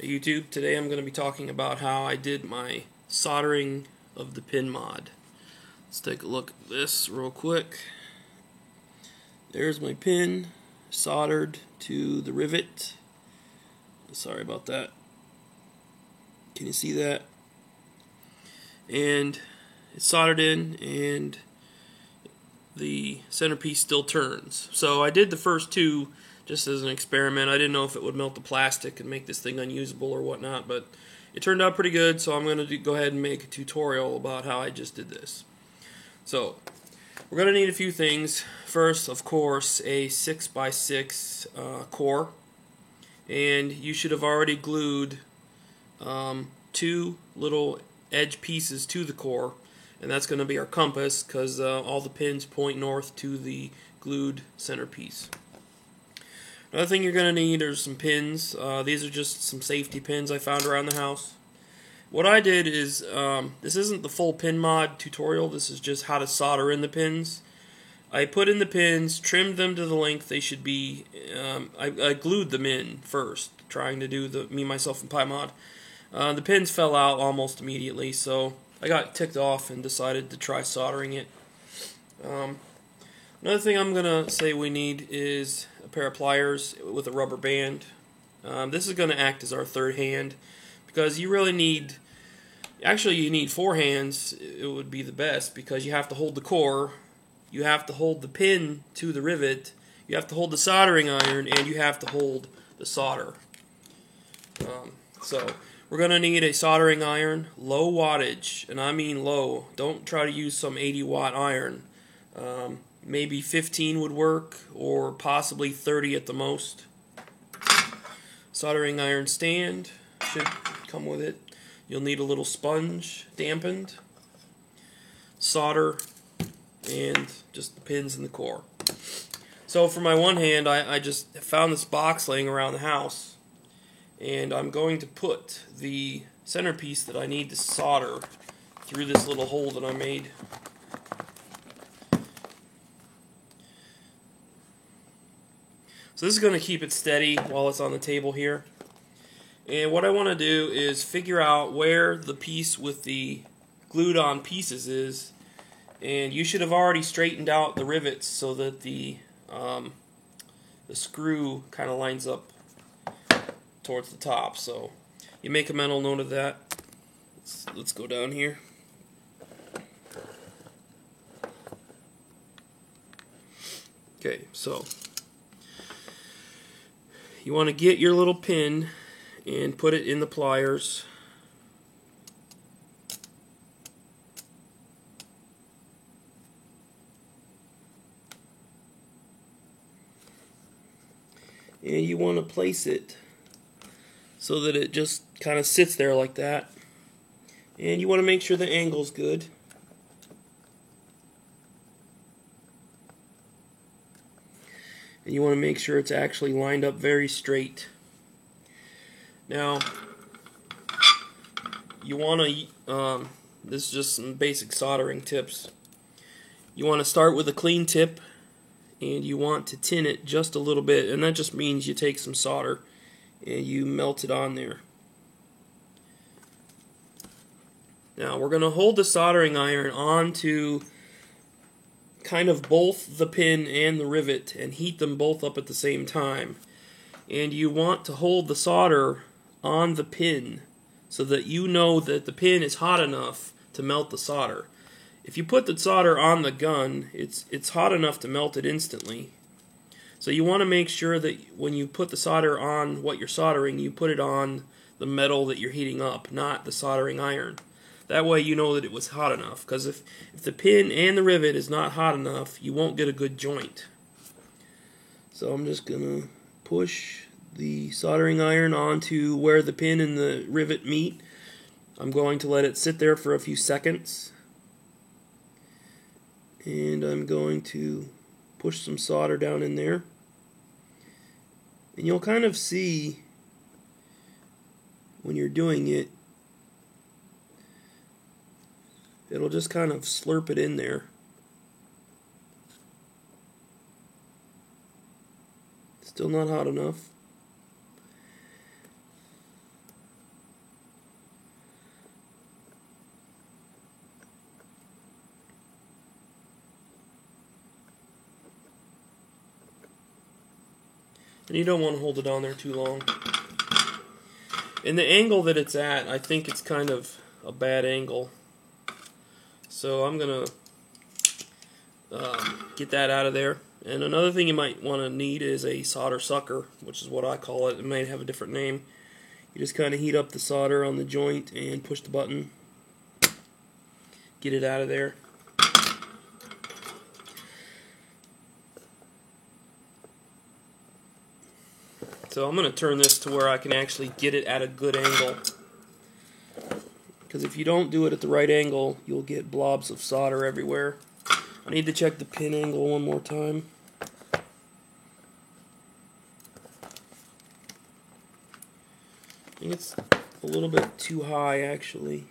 Hey YouTube, today I'm going to be talking about how I did my soldering of the pin mod. Let's take a look at this real quick. There's my pin soldered to the rivet. Sorry about that. Can you see that? And it's soldered in and the centerpiece still turns. So I did the first two just as an experiment. I didn't know if it would melt the plastic and make this thing unusable or whatnot, but it turned out pretty good, so I'm going to go ahead and make a tutorial about how I just did this. So we're going to need a few things. First, of course, a 6x6 core, and you should have already glued two little edge pieces to the core, and that's going to be our compass because all the pins point north to the glued centerpiece. Another thing you're going to need are some pins. These are just some safety pins I found around the house. What I did is, this isn't the full pin mod tutorial, this is just how to solder in the pins. I put in the pins, trimmed them to the length they should be. I glued them in first, trying to do the me, myself, and PyMod. The pins fell out almost immediately, so I got ticked off and decided to try soldering it. Another thing I'm going to say we need is a pair of pliers with a rubber band. This is going to act as our third hand because you really need, actually you need four hands. It would be the best because you have to hold the core, you have to hold the pin to the rivet, you have to hold the soldering iron, and you have to hold the solder. So we're going to need a soldering iron, low wattage, and I mean low. Don't try to use some 80-watt iron. Maybe 15 would work, or possibly 30 at the most. Soldering iron stand should come with it. You'll need a little sponge, dampened, solder, and just the pins and the core. So for my one hand, I just found this box laying around the house, and I'm going to put the centerpiece that I need to solder through this little hole that I made. So this is going to keep it steady while it's on the table here. And what I want to do is figure out where the piece with the glued on pieces is. And you should have already straightened out the rivets so that the screw kind of lines up towards the top. So you make a mental note of that. Let's go down here. Okay, so you want to get your little pin and put it in the pliers. And you want to place it so that it just kind of sits there like that. And you want to make sure the angle's good. And you want to make sure it's actually lined up very straight. Now, you want to, this is just some basic soldering tips. You want to start with a clean tip, and you want to tin it just a little bit, and that just means you take some solder and you melt it on there. Now, we're going to hold the soldering iron onto kind of both the pin and the rivet and heat them both up at the same time. And you want to hold the solder on the pin so that you know that the pin is hot enough to melt the solder. If you put the solder on the gun, it's hot enough to melt it instantly. So you want to make sure that when you put the solder on what you're soldering, you put it on the metal that you're heating up, not the soldering iron. That way you know that it was hot enough, because if the pin and the rivet is not hot enough, you won't get a good joint. So I'm just going to push the soldering iron onto where the pin and the rivet meet. I'm going to let it sit there for a few seconds. And I'm going to push some solder down in there. And you'll kind of see when you're doing it, it'll just kind of slurp it in there. Still not hot enough. And you don't want to hold it on there too long. And the angle that it's at, I think it's kind of a bad angle. So I'm going to get that out of there. And another thing you might want to need is a solder sucker, which is what I call it. It might have a different name. You just kind of heat up the solder on the joint and push the button. Get it out of there. So I'm going to turn this to where I can actually get it at a good angle. Because if you don't do it at the right angle, you'll get blobs of solder everywhere. I need to check the pin angle one more time. I think it's a little bit too high, actually.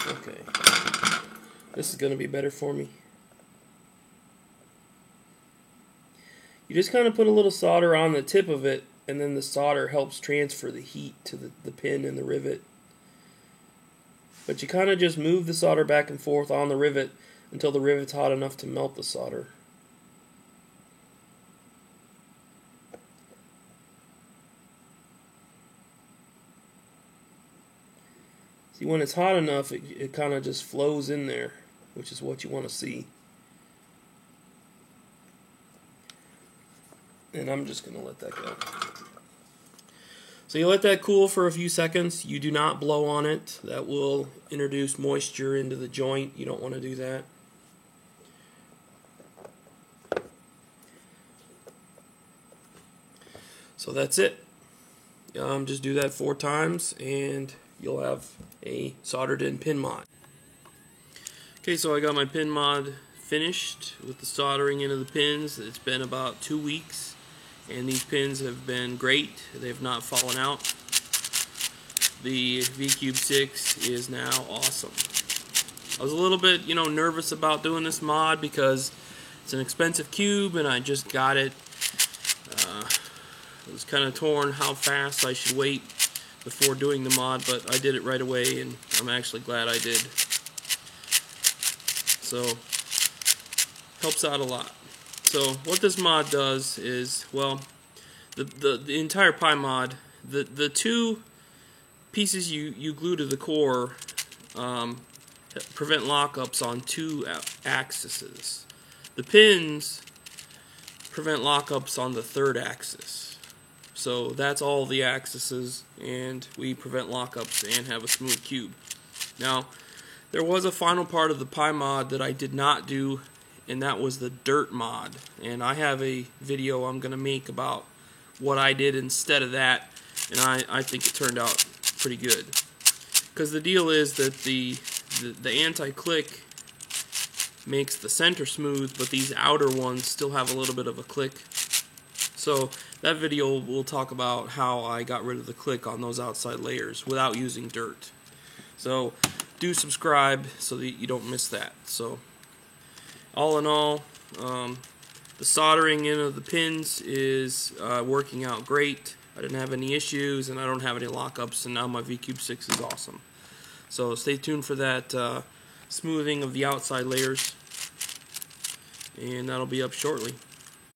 Okay. This is going to be better for me. You just kind of put a little solder on the tip of it, and then the solder helps transfer the heat to the pin and the rivet. But you kind of just move the solder back and forth on the rivet until the rivet's hot enough to melt the solder. See, when it's hot enough, it kind of just flows in there, which is what you want to see. And I'm just going to let that go. So you let that cool for a few seconds. You do not blow on it. That will introduce moisture into the joint. You don't want to do that. So that's it. Just do that 4 times and you'll have a soldered in pin mod. Okay, so I got my pin mod finished with the soldering into the pins. It's been about 2 weeks. And these pins have been great. They have not fallen out. The V-Cube 6 is now awesome. I was a little bit, nervous about doing this mod because it's an expensive cube and I just got it. I was kind of torn how fast I should wait before doing the mod, but I did it right away and I'm actually glad I did. So, helps out a lot. So what this mod does is, well, the entire Pi mod, the 2 pieces you glue to the core prevent lockups on 2 axes. The pins prevent lockups on the 3rd axis. So that's all the axes, and we prevent lockups and have a smooth cube. Now, there was a final part of the Pi mod that I did not do, and that was the dirt mod. And I have a video I'm going to make about what I did instead of that, and I think it turned out pretty good. Because the deal is that the anti-click makes the center smooth, but these outer ones still have a little bit of a click. So that video will talk about how I got rid of the click on those outside layers without using dirt. So do subscribe so that you don't miss that. So all in all, the soldering in of the pins is working out great. I didn't have any issues, and I don't have any lockups, and now my V-Cube 6 is awesome. So stay tuned for that smoothing of the outside layers, and that'll be up shortly.